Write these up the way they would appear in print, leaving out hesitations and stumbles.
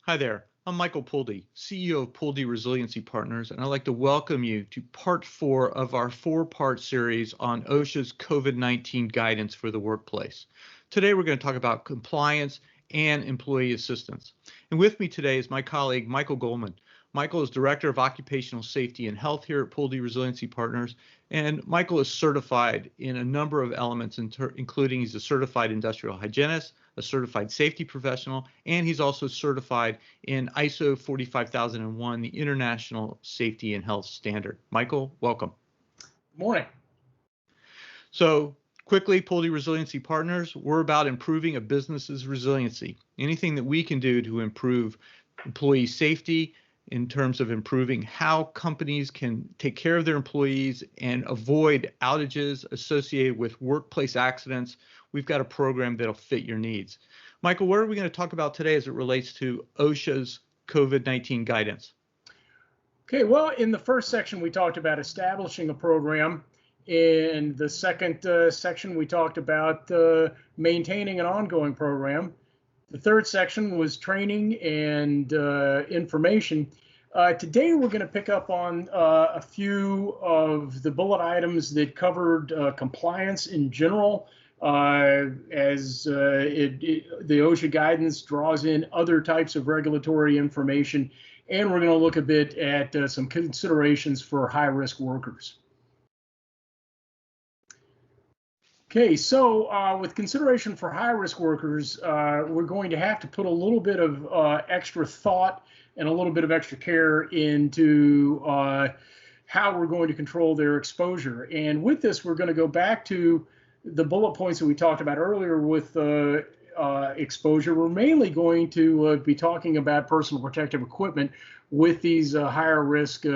Hi there, I'm Michael Puldy, CEO of Puldy Resiliency Partners, and I'd like to welcome you to part 4 of our 4-part series on OSHA's COVID-19 guidance for the workplace. Today we're going to talk about compliance and employee assistance. And with me today is my colleague, Michael Goldman. Michael is Director of Occupational Safety and Health here at Puldy Resiliency Partners, and Michael is certified in a number of elements, including he's a certified industrial hygienist, a certified safety professional, and he's also certified in ISO 45001, the International Safety and Health Standard. Michael, welcome. Morning. So quickly, Puldy Resiliency Partners, we're about improving a business's resiliency. Anything that we can do to improve employee safety, in terms of improving how companies can take care of their employees and avoid outages associated with workplace accidents. We've got a program that'll fit your needs. Michael, what are we going to talk about today as it relates to OSHA's COVID-19 guidance? Okay, well, in the first section, we talked about establishing a program. In the second section, we talked about maintaining an ongoing program. The third section was training and information. Today, we're going to pick up on a few of the bullet items that covered compliance in general, as the OSHA guidance draws in other types of regulatory information, and we're going to look a bit at some considerations for high-risk workers. Okay, so with consideration for high-risk workers, we're going to have to put a little bit of extra thought and a little bit of extra care into how we're going to control their exposure. And with this, we're going to go back to the bullet points that we talked about earlier with exposure. We're mainly going to be talking about personal protective equipment with these higher risk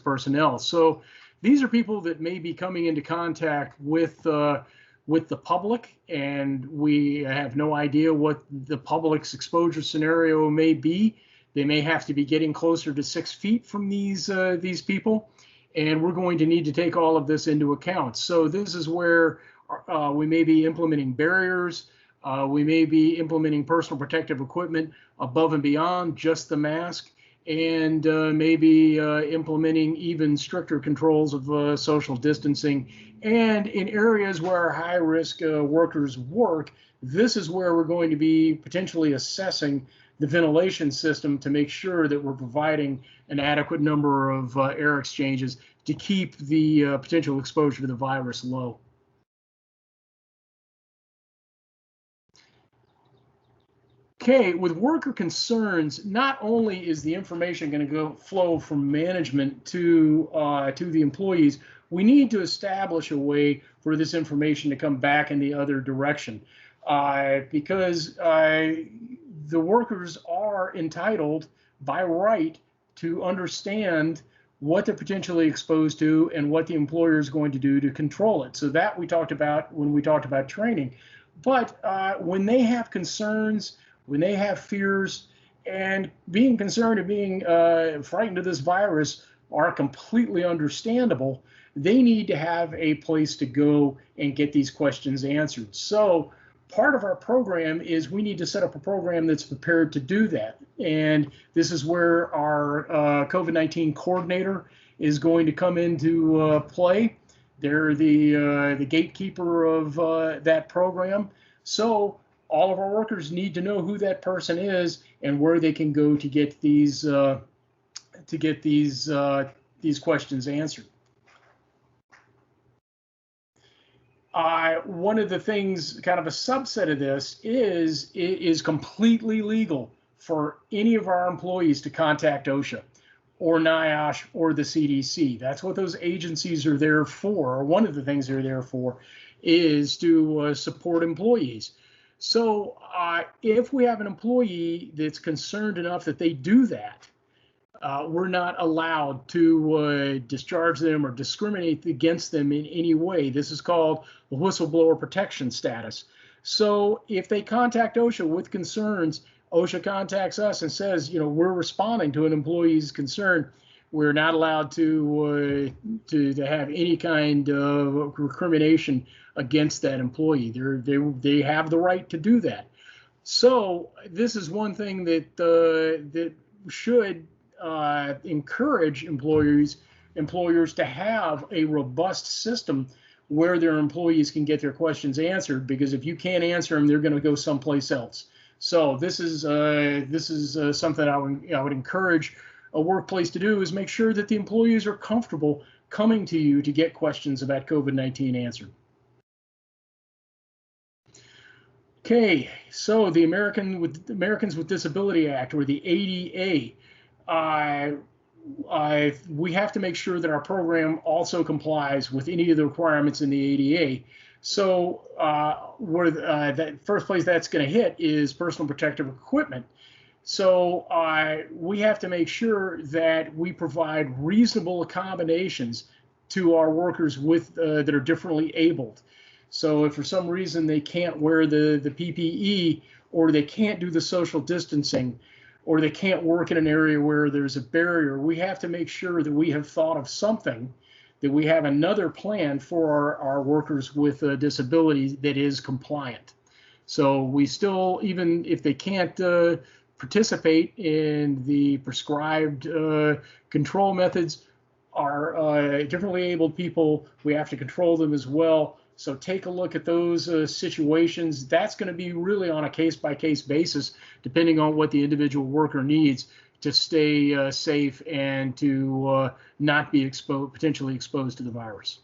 personnel. So these are people that may be coming into contact with the public, and we have no idea what the public's exposure scenario may be. They may have to be getting closer to 6 feet from these people, and we're going to need to take all of this into account. So this is where we may be implementing barriers. We may be implementing personal protective equipment above and beyond just the mask, and maybe implementing even stricter controls of social distancing. And in areas where high-risk workers work, this is where we're going to be potentially assessing the ventilation system to make sure that we're providing an adequate number of air exchanges to keep the potential exposure to the virus low. Okay, with worker concerns, not only is the information going to flow from management to the employees, we need to establish a way for this information to come back in the other direction, because the workers are entitled by right to understand what they're potentially exposed to and what the employer is going to do to control it. So that we talked about when we talked about training. But when they have concerns, when they have fears, and being concerned and being frightened of this virus are completely understandable, they need to have a place to go and get these questions answered. So part of our program is we need to set up a program that's prepared to do that. And this is where our COVID-19 coordinator is going to come into play. They're the gatekeeper of that program. So all of our workers need to know who that person is and where they can go to get these questions answered. One of the things, kind of a subset of this, is it is completely legal for any of our employees to contact OSHA or NIOSH or the CDC. That's what those agencies are there for, or one of the things they're there for, is to support employees. So if we have an employee that's concerned enough that they do that, we're not allowed to discharge them or discriminate against them in any way. This is called the Whistleblower Protection status. So if they contact OSHA with concerns, OSHA contacts us and says, you know, we're responding to an employee's concern, we're not allowed to have any kind of recrimination against that employee. They have the right to do that. So this is one thing that should encourage employers to have a robust system where their employees can get their questions answered, because if you can't answer them, they're going to go someplace else. So this is something I would encourage a workplace to do, is make sure that the employees are comfortable coming to you to get questions about COVID-19 answered. Okay, so the Americans with Disability Act, or the ADA, we have to make sure that our program also complies with any of the requirements in the ADA. So that first place that's going to hit is personal protective equipment. So we have to make sure that we provide reasonable accommodations to our workers that are differently abled. So if for some reason they can't wear the PPE, or they can't do the social distancing, or they can't work in an area where there's a barrier, we have to make sure that we have thought of something, that we have another plan for our workers with disabilities that is compliant. So we still, even if they can't participate in the prescribed control methods, our differently abled people, we have to control them as well. So take a look at those situations. That's going to be really on a case-by-case basis, depending on what the individual worker needs to stay safe and to not be potentially exposed to the virus.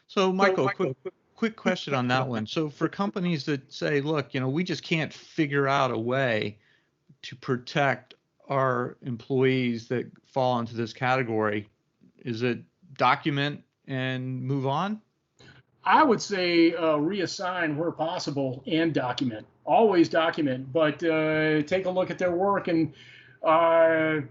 So, Michael, quick question on that one. So for companies that say, look, we just can't figure out a way to protect our employees that fall into this category, is it document and move on? I would say reassign where possible and document. Always document, but take a look at their work, and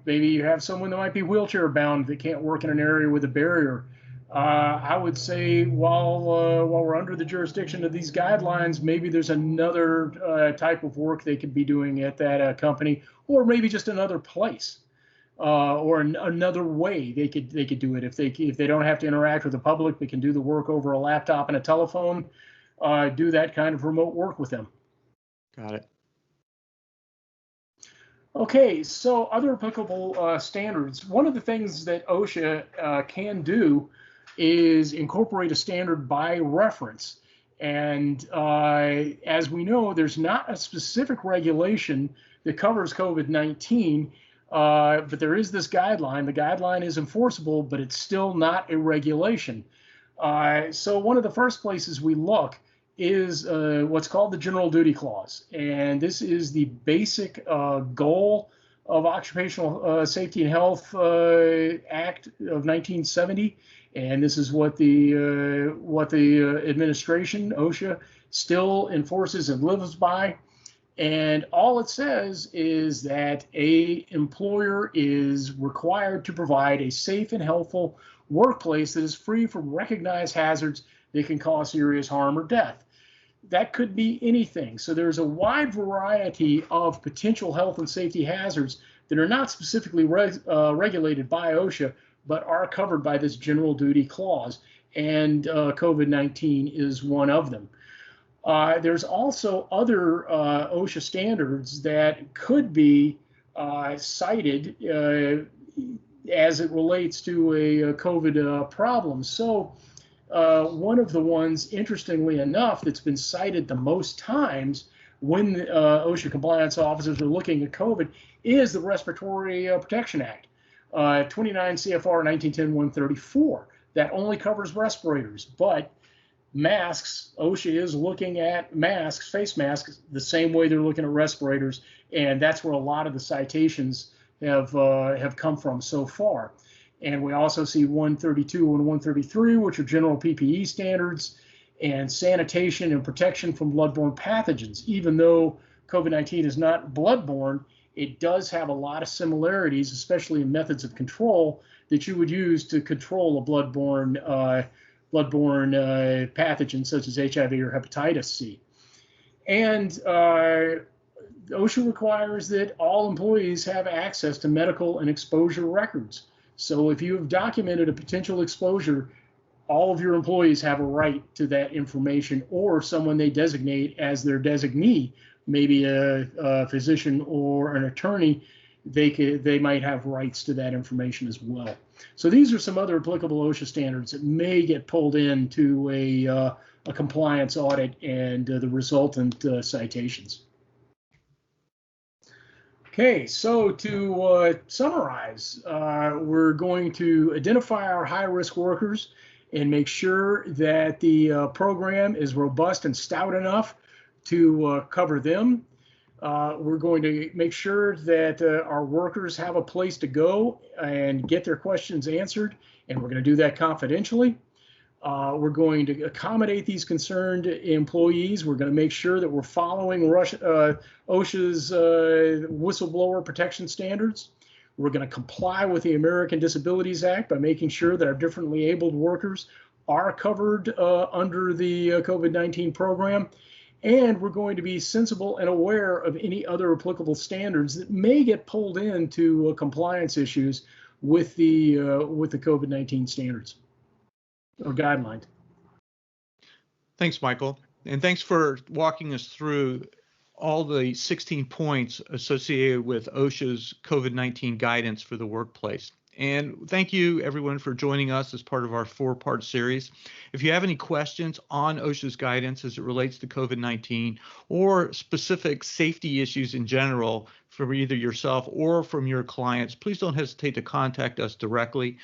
maybe you have someone that might be wheelchair bound that can't work in an area with a barrier. I would say while we're under the jurisdiction of these guidelines, maybe there's another type of work they could be doing at that company, or maybe just another place. Or another way they could do it. If they don't have to interact with the public, they can do the work over a laptop and a telephone. Do that kind of remote work with them. Got it. Okay, so other applicable standards. One of the things that OSHA can do is incorporate a standard by reference. And as we know, there's not a specific regulation that covers COVID-19. But there is this guideline. The guideline is enforceable, but it's still not a regulation. So one of the first places we look is what's called the General Duty Clause. And this is the basic goal of Occupational Safety and Health Act of 1970. And this is what the administration, OSHA, still enforces and lives by. And all it says is that an employer is required to provide a safe and healthful workplace that is free from recognized hazards that can cause serious harm or death. That could be anything. So there's a wide variety of potential health and safety hazards that are not specifically regulated by OSHA, but are covered by this general duty clause. And COVID-19 is one of them. There's also other OSHA standards that could be cited as it relates to a COVID problem. So one of the ones, interestingly enough, that's been cited the most times when OSHA compliance officers are looking at COVID is the Respiratory Protection Act, 29 CFR 1910-134. That only covers respirators, but masks, OSHA is looking at masks, face masks, the same way they're looking at respirators, and that's where a lot of the citations have come from so far. And we also see 132 and 133, which are general PPE standards, and sanitation and protection from bloodborne pathogens. Even though COVID-19 is not bloodborne, it does have a lot of similarities, especially in methods of control that you would use to control a bloodborne pathogen such as HIV or hepatitis C. And OSHA requires that all employees have access to medical and exposure records. So if you have documented a potential exposure, all of your employees have a right to that information, or someone they designate as their designee, maybe a physician or an attorney, they might have rights to that information as well. So these are some other applicable OSHA standards that may get pulled into a compliance audit and the resultant citations. Okay, so to summarize, we're going to identify our high-risk workers and make sure that the program is robust and stout enough to cover them. We're going to make sure that our workers have a place to go and get their questions answered, and we're going to do that confidentially. We're going to accommodate these concerned employees. We're going to make sure that we're following OSHA's Whistleblower Protection standards. We're going to comply with the American Disabilities Act by making sure that our differently abled workers are covered under the COVID-19 program. And we're going to be sensible and aware of any other applicable standards that may get pulled into compliance issues with the COVID-19 standards or guidelines. Thanks, Michael. And thanks for walking us through all the 16 points associated with OSHA's COVID-19 guidance for the workplace. And thank you, everyone, for joining us as part of our 4-part series. If you have any questions on OSHA's guidance as it relates to COVID-19 or specific safety issues in general from either yourself or from your clients, please don't hesitate to contact us directly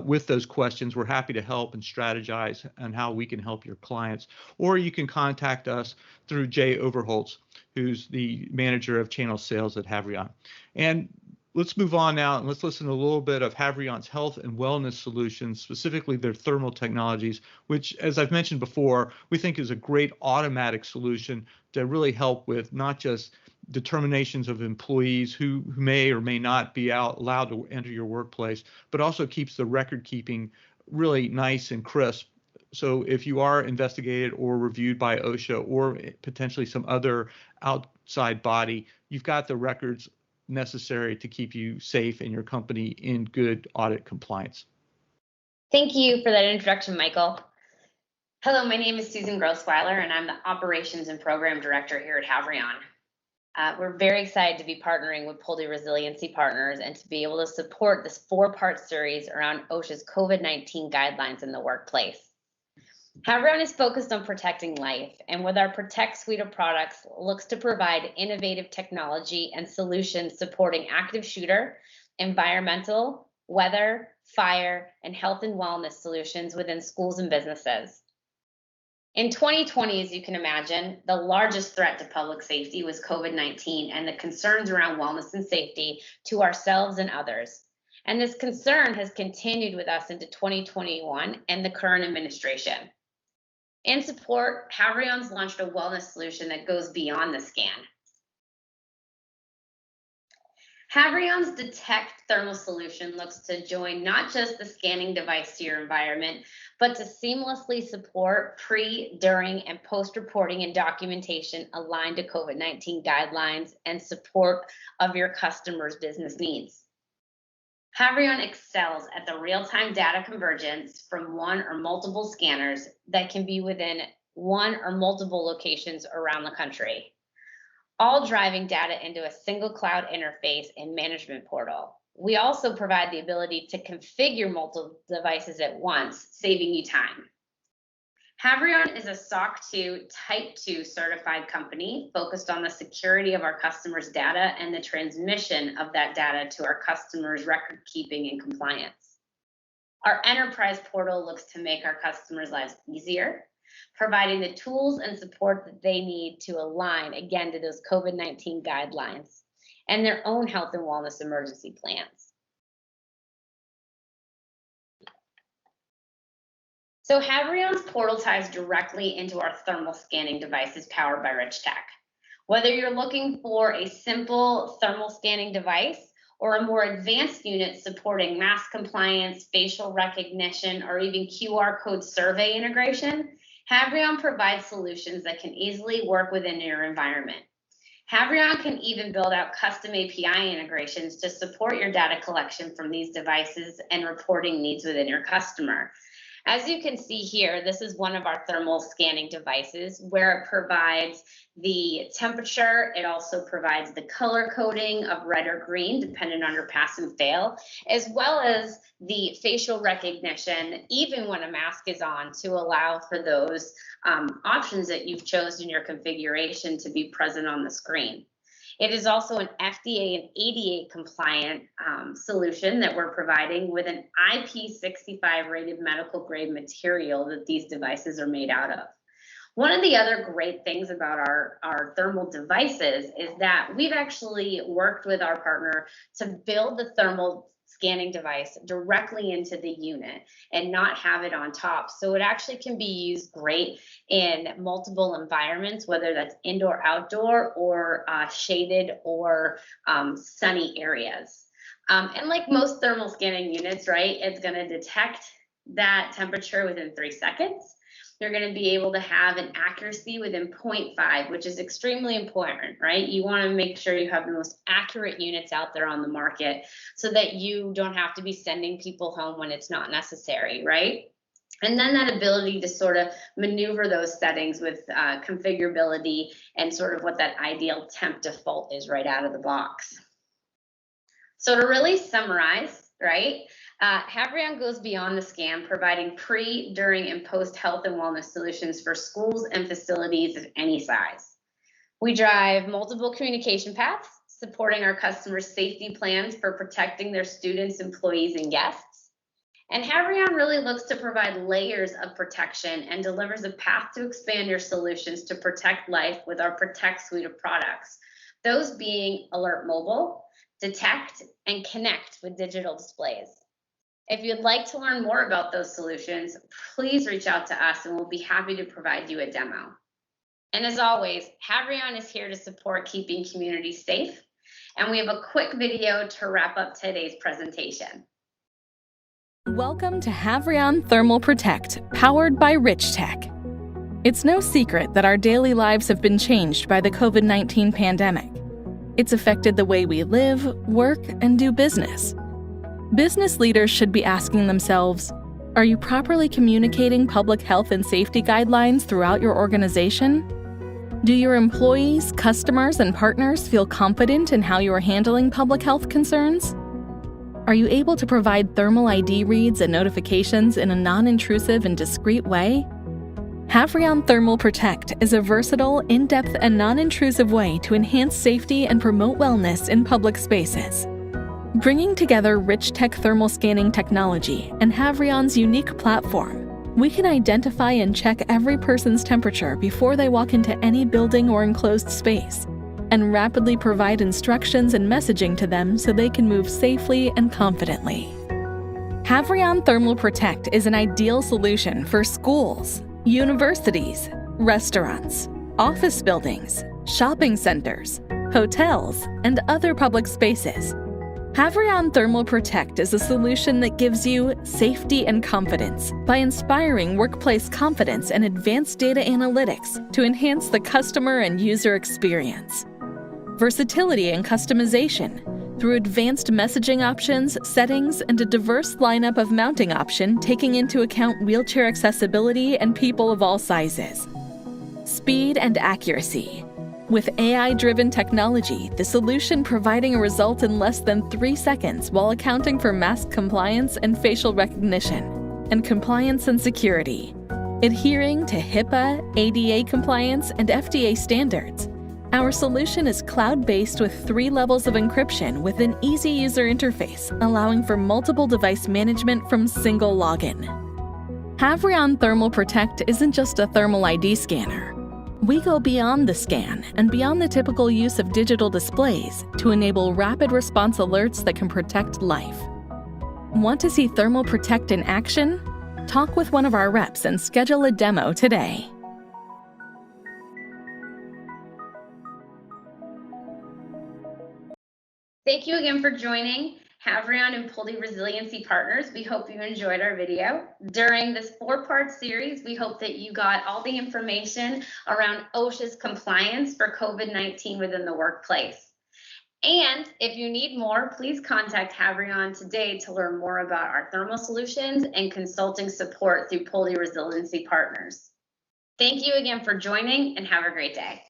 with those questions. We're happy to help and strategize on how we can help your clients. Or you can contact us through Jay Overholtz, who's the manager of channel sales at HAVRION. And let's move on now and let's listen to a little bit of HAVRION's health and wellness solutions, specifically their thermal technologies, which, as I've mentioned before, we think is a great automatic solution to really help with not just determinations of employees who may or may not be allowed to enter your workplace, but also keeps the record keeping really nice and crisp. So if you are investigated or reviewed by OSHA or potentially some other outside body, you've got the records necessary to keep you safe and your company in good audit compliance. Thank you for that introduction, Michael. Hello, my name is Susan Grossweiler, and I'm the Operations and Program Director here at HAVRION. We're very excited to be partnering with Puldy Resiliency Partners and to be able to support this 4-part series around OSHA's COVID-19 guidelines in the workplace. HAVRION is focused on protecting life, and with our Protect suite of products, looks to provide innovative technology and solutions supporting active shooter, environmental, weather, fire, and health and wellness solutions within schools and businesses. In 2020, as you can imagine, the largest threat to public safety was COVID-19 and the concerns around wellness and safety to ourselves and others. And this concern has continued with us into 2021 and the current administration. In support, HAVRION's launched a wellness solution that goes beyond the scan. HAVRION's Detect thermal solution looks to join not just the scanning device to your environment, but to seamlessly support pre, during, and post-reporting and documentation aligned to COVID-19 guidelines and support of your customers' business needs. HAVRION excels at the real-time data convergence from one or multiple scanners that can be within one or multiple locations around the country, all driving data into a single cloud interface and management portal. We also provide the ability to configure multiple devices at once, saving you time. HAVRION is a SOC 2 Type 2 certified company focused on the security of our customers' data and the transmission of that data to our customers' record keeping and compliance. Our enterprise portal looks to make our customers' lives easier, providing the tools and support that they need to align, again, to those COVID-19 guidelines and their own health and wellness emergency plans. So HAVRION's portal ties directly into our thermal scanning devices powered by Rich Tech. Whether you're looking for a simple thermal scanning device or a more advanced unit supporting mask compliance, facial recognition, or even QR code survey integration, HAVRION provides solutions that can easily work within your environment. HAVRION can even build out custom API integrations to support your data collection from these devices and reporting needs within your customer. As you can see here, this is one of our thermal scanning devices where it provides the temperature. It also provides the color coding of red or green, depending on your pass and fail, as well as the facial recognition, even when a mask is on, to allow for those options that you've chosen in your configuration to be present on the screen. It is also an FDA and ADA compliant solution that we're providing with an IP65 rated medical grade material that these devices are made out of. One of the other great things about our thermal devices is that we've actually worked with our partner to build the thermal scanning device directly into the unit and not have it on top. So it actually can be used great in multiple environments, whether that's indoor, outdoor, or shaded or sunny areas. And like most thermal scanning units, right, it's going to detect that temperature within 3 seconds. You're going to be able to have an accuracy within 0.5, which is extremely important, right? You want to make sure you have the most accurate units out there on the market so that you don't have to be sending people home when it's not necessary, right? And then that ability to sort of maneuver those settings with configurability and sort of what that ideal temp default is right out of the box. So to really summarize, right? HAVRION goes beyond the scan, providing pre, during, and post health and wellness solutions for schools and facilities of any size. We drive multiple communication paths, supporting our customers' safety plans for protecting their students, employees, and guests. And HAVRION really looks to provide layers of protection and delivers a path to expand your solutions to protect life with our Protect suite of products. Those being Alert Mobile, Detect, and Connect with digital displays. If you'd like to learn more about those solutions, please reach out to us and we'll be happy to provide you a demo. And as always, HAVRION is here to support keeping communities safe. And we have a quick video to wrap up today's presentation. Welcome to HAVRION Thermal Protect, powered by RichTech. It's no secret that our daily lives have been changed by the COVID-19 pandemic. It's affected the way we live, work, and do business. Business leaders should be asking themselves, are you properly communicating public health and safety guidelines throughout your organization? Do your employees, customers, and partners feel confident in how you are handling public health concerns? Are you able to provide thermal ID reads and notifications in a non-intrusive and discreet way? HAVRION Thermal Protect is a versatile, in-depth, and non-intrusive way to enhance safety and promote wellness in public spaces. Bringing together RichTech thermal scanning technology and HAVRION's unique platform, we can identify and check every person's temperature before they walk into any building or enclosed space, and rapidly provide instructions and messaging to them so they can move safely and confidently. HAVRION Thermal Protect is an ideal solution for schools, universities, restaurants, office buildings, shopping centers, hotels, and other public spaces. HAVRION Thermal Protect is a solution that gives you safety and confidence by inspiring workplace confidence and advanced data analytics to enhance the customer and user experience. Versatility and customization through advanced messaging options, settings, and a diverse lineup of mounting option taking into account wheelchair accessibility and people of all sizes. Speed and accuracy. With AI-driven technology, the solution providing a result in less than 3 seconds while accounting for mask compliance and facial recognition, and compliance and security. Adhering to HIPAA, ADA compliance, and FDA standards, our solution is cloud-based with 3 levels of encryption with an easy user interface, allowing for multiple device management from single login. HAVRION Thermal Protect isn't just a thermal ID scanner. We go beyond the scan and beyond the typical use of digital displays to enable rapid response alerts that can protect life. Want to see Thermal Protect in action? Talk with one of our reps and schedule a demo today. Thank you again for joining HAVRION and Puldy Resiliency Partners. We hope you enjoyed our video. During this 4-part series, we hope that you got all the information around OSHA's compliance for COVID-19 within the workplace. And if you need more, please contact HAVRION today to learn more about our thermal solutions and consulting support through Puldy Resiliency Partners. Thank you again for joining, and have a great day.